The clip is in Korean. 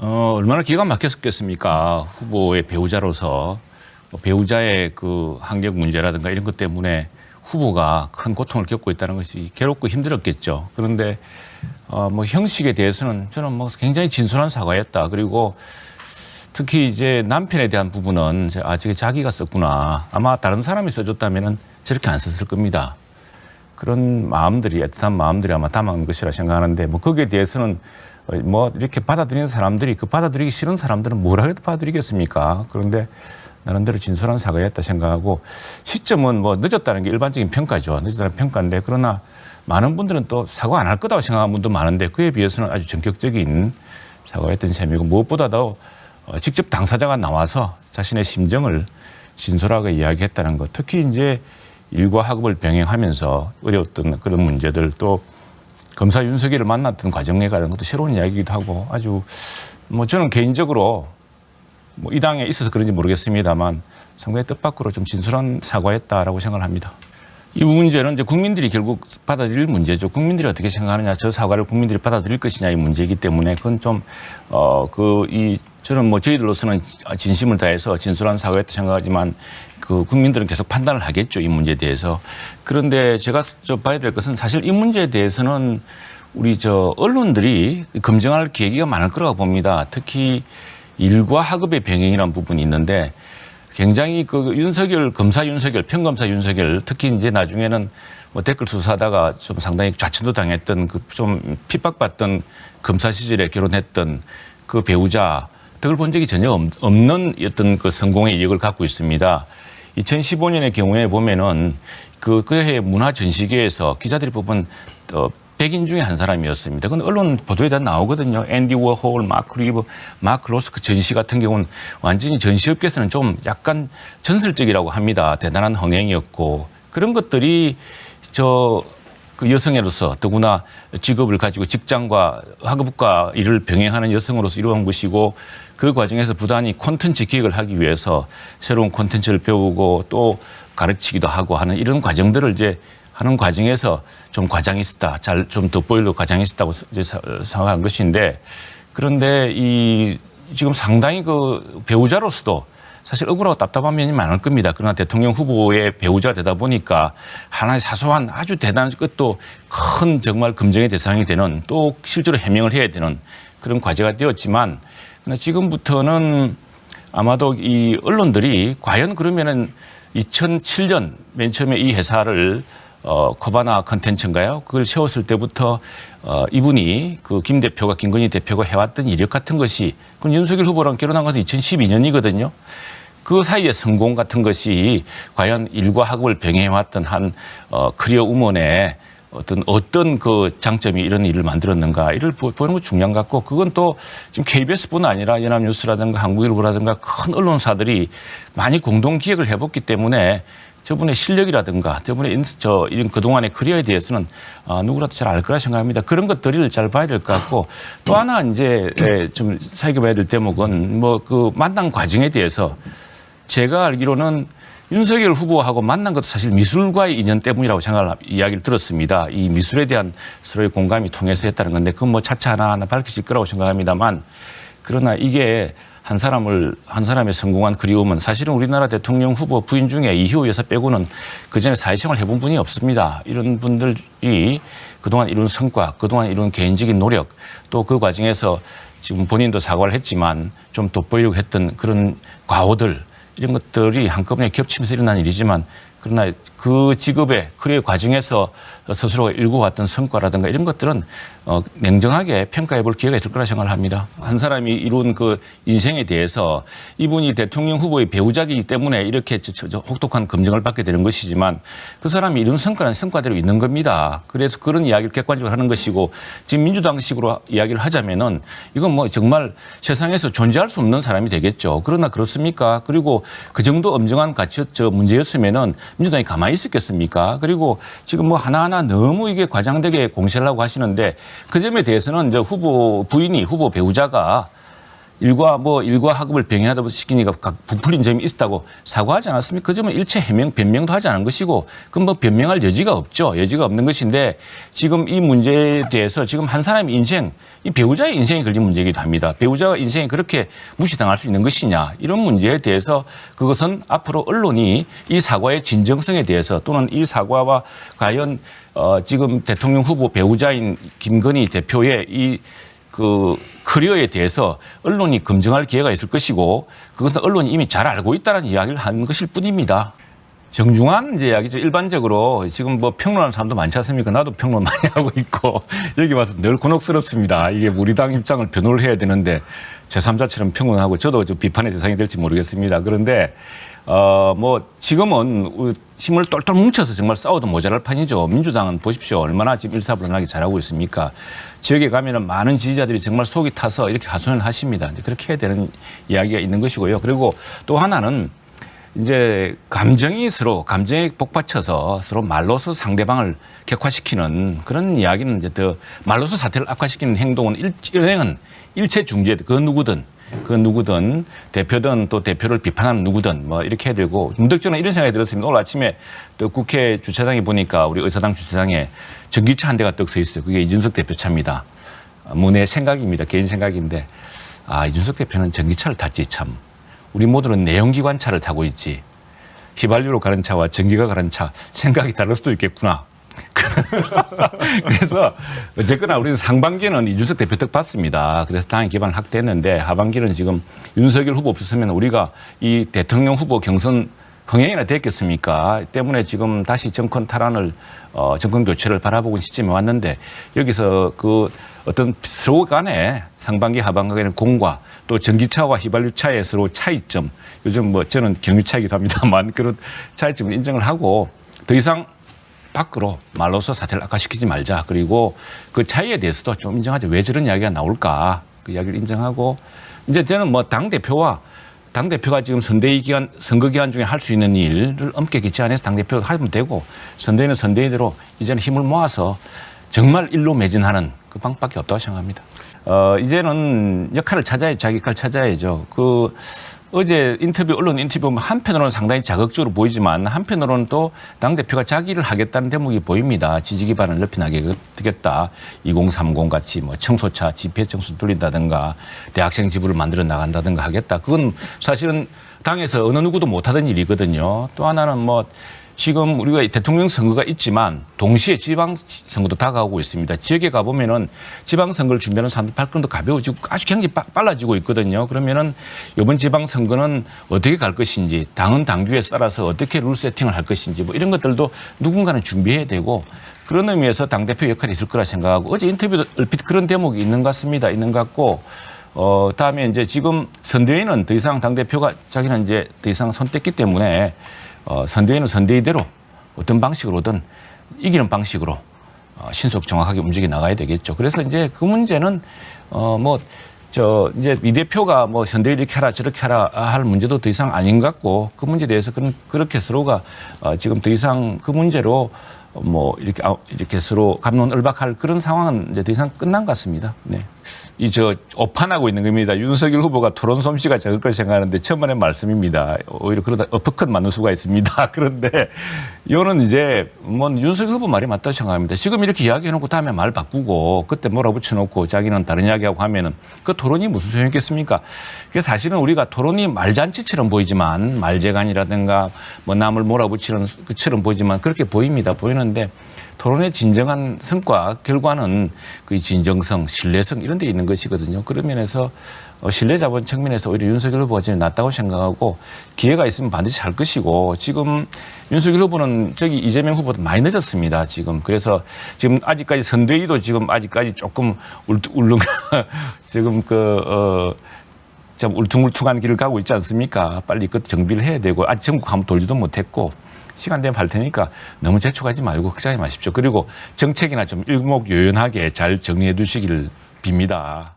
얼마나 기가 막혔겠습니까? 후보의 배우자로서 배우자의 그 환경 문제라든가 이런 것 때문에 후보가 큰 고통을 겪고 있다는 것이 괴롭고 힘들었겠죠. 그런데 뭐 형식에 대해서는 저는 뭐 굉장히 진솔한 사과였다. 그리고 특히 이제 남편에 대한 부분은 저게 자기가 썼구나. 아마 다른 사람이 써줬다면은 저렇게 안 썼을 겁니다. 그런 마음들이, 애틋한 마음들이 아마 담은 것이라 생각하는데, 뭐 거기에 대해서는 뭐 이렇게 받아들이는 사람들이, 그 받아들이기 싫은 사람들은 뭐라 해도 받아들이겠습니까? 그런데 나름대로 진솔한 사과였다 생각하고, 시점은 뭐 늦었다는 게 일반적인 평가죠. 늦었다는 평가인데, 그러나 많은 분들은 또 사과 안 할 거다고 생각하는 분도 많은데, 그에 비해서는 아주 전격적인 사과였던 셈이고, 무엇보다도 직접 당사자가 나와서 자신의 심정을 진솔하게 이야기했다는 것. 특히 이제 일과 학업을 병행하면서 어려웠던 그런 문제들, 또 검사 윤석열을 만났던 과정에 관한 것도 새로운 이야기이기도 하고, 아주 뭐 저는 개인적으로 뭐 이 당에 있어서 그런지 모르겠습니다만 상당히 뜻밖으로 좀 진솔한 사과였다라고 생각을 합니다. 이 문제는 이제 국민들이 결국 받아들일 문제죠. 국민들이 어떻게 생각하느냐, 저 사과를 국민들이 받아들일 것이냐 이 문제이기 때문에 그건 좀 저는 뭐 저희들로서는 진심을 다해서 진솔한 사과였다 생각하지만 그 국민들은 계속 판단을 하겠죠, 이 문제에 대해서. 그런데 제가 봐야 될 것은 사실 이 문제에 대해서는 우리 언론들이 검증할 계기가 많을 거라고 봅니다. 특히 일과 학업의 병행이라는 부분이 있는데 굉장히 그 검사 윤석열, 평검사 윤석열, 특히 이제 나중에는 뭐 댓글 수사하다가 좀 상당히 좌천도 당했던 그 좀 핍박받던 검사 시절에 결혼했던 그 배우자 덕을 본 적이 전혀 없는 어떤 그 성공의 이력을 갖고 있습니다. 2015년의 경우에 보면은 그해 문화 전시회에서 기자들이 뽑은 백인 중에 한 사람이었습니다. 그건 언론 보도에 다 나오거든요. 앤디 워홀, 마크 리브, 마크 로스크 전시 같은 경우는 완전히 전시업계에서는 좀 약간 전설적이라고 합니다. 대단한 흥행이었고 그런 것들이 그 여성으로서 더구나 직업을 가지고 직장과 학업과 일을 병행하는 여성으로서 이루어진 것이고 그 과정에서 부단히 콘텐츠 기획을 하기 위해서 새로운 콘텐츠를 배우고 또 가르치기도 하고 하는 이런 과정들을 이제 하는 과정에서 좀 과장이 있었다. 좀 돋보이려고 과장이 있었다고 생각한 것인데 그런데 지금 상당히 그 배우자로서도 사실 억울하고 답답한 면이 많을 겁니다. 그러나 대통령 후보의 배우자가 되다 보니까 하나의 사소한 아주 대단한 것도 큰 정말 검증의 대상이 되는 또 실제로 해명을 해야 되는 그런 과제가 되었지만 그러나 지금부터는 아마도 이 언론들이 과연 그러면은 2007년 맨 처음에 이 회사를 코바나 컨텐츠인가요? 그걸 세웠을 때부터 이분이 그 김건희 대표가 해왔던 이력 같은 것이 그 윤석열 후보랑 결혼한 것은 2012년이거든요. 그 사이에 성공 같은 것이 과연 일과 학업을 병행해왔던 한 커리어 우먼의 어떤 그 장점이 이런 일을 만들었는가 이를 보는 거 중요한 것 같고 그건 또 지금 KBS뿐 아니라 연합뉴스라든가 한국일보라든가 큰 언론사들이 많이 공동 기획을 해봤기 때문에 저분의 실력이라든가 저분의 이런 그동안의 커리어에 대해서는 누구라도 잘 알 거라 생각합니다. 그런 것들을 잘 봐야 될 것 같고 또 하나 이제 좀 살펴봐야 될 대목은 뭐 그 만난 과정에 대해서 제가 알기로는 윤석열 후보하고 만난 것도 사실 미술과의 인연 때문이라고 이야기를 들었습니다. 이 미술에 대한 서로의 공감이 통해서 했다는 건데 그건 뭐 차차 하나하나 밝혀질 거라고 생각합니다만 그러나 이게 한 사람의 성공한 그리움은 사실은 우리나라 대통령 후보 부인 중에 이효 여사 빼고는 그전에 사회생활 해본 분이 없습니다. 이런 분들이 그동안 이룬 성과, 그동안 이룬 개인적인 노력, 또 그 과정에서 지금 본인도 사과를 했지만 좀 돋보이려고 했던 그런 과오들, 이런 것들이 한꺼번에 겹치면서 일어난 일이지만 그러나 그 직업의 커리어 과정에서 스스로가 일구어왔던 성과라든가 이런 것들은 냉정하게 평가해 볼 기회가 있을 거라 생각을 합니다. 한 사람이 이룬 그 인생에 대해서 이분이 대통령 후보의 배우자이기 때문에 이렇게 혹독한 검증을 받게 되는 것이지만 그 사람이 이룬 성과는 성과대로 있는 겁니다. 그래서 그런 이야기를 객관적으로 하는 것이고 지금 민주당식으로 이야기를 하자면은 이건 뭐 정말 세상에서 존재할 수 없는 사람이 되겠죠. 그러나 그렇습니까? 그리고 그 정도 엄정한 문제였으면은 민주당이 가만히 있었겠습니까? 그리고 지금 뭐 하나하나 너무 이게 과장되게 공세를 하고 하시는데 그 점에 대해서는 이제 후보 배우자가 일과 학업을 병행하다 시키니까 각 부풀린 점이 있다고 사과하지 않았습니까? 그 점은 일체 변명도 하지 않은 것이고, 그건 뭐 변명할 여지가 없죠. 여지가 없는 것인데, 지금 이 문제에 대해서 지금 한 사람의 인생, 이 배우자의 인생이 걸린 문제이기도 합니다. 배우자의 인생이 그렇게 무시당할 수 있는 것이냐, 이런 문제에 대해서 그것은 앞으로 언론이 이 사과의 진정성에 대해서 또는 이 사과와 과연 지금 대통령 후보 배우자인 김건희 대표의 이 커리어에 대해서 언론이 검증할 기회가 있을 것이고, 그것은 언론이 이미 잘 알고 있다는 이야기를 한 것일 뿐입니다. 정중한 이제 이야기죠. 일반적으로 지금 뭐 평론하는 사람도 많지 않습니까? 나도 평론 많이 하고 있고 여기 와서 늘 곤혹스럽습니다. 이게 우리 당 입장을 변호를 해야 되는데 제3자처럼 평론하고 저도 좀 비판의 대상이 될지 모르겠습니다. 그런데 뭐 지금은 힘을 똘똘 뭉쳐서 정말 싸워도 모자랄 판이죠. 민주당은 보십시오. 얼마나 지금 일사불란하게 잘하고 있습니까? 지역에 가면은 많은 지지자들이 정말 속이 타서 이렇게 하소연을 하십니다. 그렇게 해야 되는 이야기가 있는 것이고요. 그리고 또 하나는 이제 감정에 복받쳐서 서로 말로서 상대방을 격화시키는 그런 이야기는 이제 더 말로서 사태를 악화시키는 행동은 일행은 일체 중지해 그 누구든 대표든 또 대표를 비판하는 누구든 뭐 이렇게 해야 되고, 문득 저는 이런 생각이 들었습니다. 오늘 아침에 또 국회 주차장에 보니까 우리 의사당 주차장에 전기차 한 대가 떡 서 있어요. 그게 이준석 대표 차입니다. 뭐 내 생각입니다. 개인 생각인데, 이준석 대표는 전기차를 탔지 참. 우리 모두는 내연기관차를 타고 있지. 휘발유로 가는 차와 전기가 가는 차 생각이 다를 수도 있겠구나. 그래서 어쨌거나 우리는 상반기에는 이준석 대표 떡 받습니다. 그래서 당의 기반을 확대했는데, 하반기는 지금 윤석열 후보 없었으면 우리가 이 대통령 후보 경선 흥행이나 됐겠습니까? 때문에 지금 다시 정권 탈환을 정권 교체를 바라보고 있는 시점에 왔는데, 여기서 그 어떤 서로 간에 상반기 하반기에는 공과 또 전기차와 휘발유차의 서로 차이점, 요즘 뭐 저는 경유차이기도 합니다만 그런 차이점을 인정을 하고 더 이상 밖으로 말로서 사태를 악화시키지 말자. 그리고 그 차이에 대해서도 좀 인정하자. 왜 저런 이야기가 나올까? 그 이야기를 인정하고, 이제 저는 뭐 당대표가 지금 선거 기간 중에 할 수 있는 일을 엄격히 제안해서 당대표가 하면 되고, 선대위는 선대위대로 이제는 힘을 모아서 정말 일로 매진하는 그 방법밖에 없다고 생각합니다. 이제는 역할을 찾아야죠. 자기 역할을 찾아야죠. 어제 언론 인터뷰 보면 한편으로는 상당히 자극적으로 보이지만 한편으로는 또 당대표가 자기를 하겠다는 대목이 보입니다. 지지 기반을 넓혀나가겠다. 2030 같이 뭐 청소차, 집회 청소 돌린다든가 대학생 지부를 만들어 나간다든가 하겠다. 그건 사실은 당에서 어느 누구도 못하던 일이거든요. 또 하나는 뭐 지금 우리가 대통령 선거가 있지만 동시에 지방선거도 다가오고 있습니다. 지역에 가보면은 지방선거를 준비하는 사람들 발걸음도 가벼워지고 아주 굉장히 빨라지고 있거든요. 그러면은 이번 지방선거는 어떻게 갈 것인지, 당은 당규에 따라서 어떻게 룰 세팅을 할 것인지 뭐 이런 것들도 누군가는 준비해야 되고, 그런 의미에서 당대표 역할이 있을 거라 생각하고, 어제 인터뷰도 얼핏 그런 대목이 있는 것 같습니다. 있는 것 같고, 다음에 이제 지금 선대위는 더 이상 당대표가 자기는 이제 더 이상 손 뗐기 때문에 선대위는 선대위대로 어떤 방식으로든 이기는 방식으로 신속 정확하게 움직여 나가야 되겠죠. 그래서 이제 그 문제는 이제 이 대표가 뭐 선대위 이렇게 하라 저렇게 하라 할 문제도 더 이상 아닌 것 같고, 그 문제에 대해서 그렇게 서로가 지금 더 이상 그 문제로 뭐 이렇게 서로 갑론을박할 그런 상황은 이제 더 이상 끝난 것 같습니다. 네. 오판하고 있는 겁니다. 윤석열 후보가 토론 솜씨가 적을 걸 생각하는데 천만의 말씀입니다. 오히려 그러다 어퍼컷 맞는 수가 있습니다. 그런데 이거는 이제 뭐 윤석열 후보 말이 맞다고 생각합니다. 지금 이렇게 이야기해놓고 다음에 말 바꾸고 그때 몰아붙여놓고 자기는 다른 이야기하고 하면은 그 토론이 무슨 소용이 있겠습니까? 그래서 사실은 우리가 토론이 말잔치처럼 보이지만, 말재간이라든가 뭐 남을 몰아붙이는 것처럼 보이지만 그렇게 보입니다. 보이는데 토론의 진정한 성과, 결과는 그 진정성, 신뢰성 이런 데 있는 것이거든요. 그런 면에서 신뢰 자본 측면에서 오히려 윤석열 후보가 제일 낫다고 생각하고, 기회가 있으면 반드시 할 것이고, 지금 윤석열 후보는 이재명 후보도 많이 늦었습니다. 지금. 그래서 지금 아직까지 선대위도 지금 아직까지 조금 울릉 지금 좀 울퉁불퉁한 길을 가고 있지 않습니까? 빨리 그 정비를 해야 되고, 아직 전국 한번 돌지도 못했고, 시간 되면 할 테니까 너무 재촉하지 말고 걱정하지 마십시오. 그리고 정책이나 좀 일목요연하게 잘 정리해 두시기를 빕니다.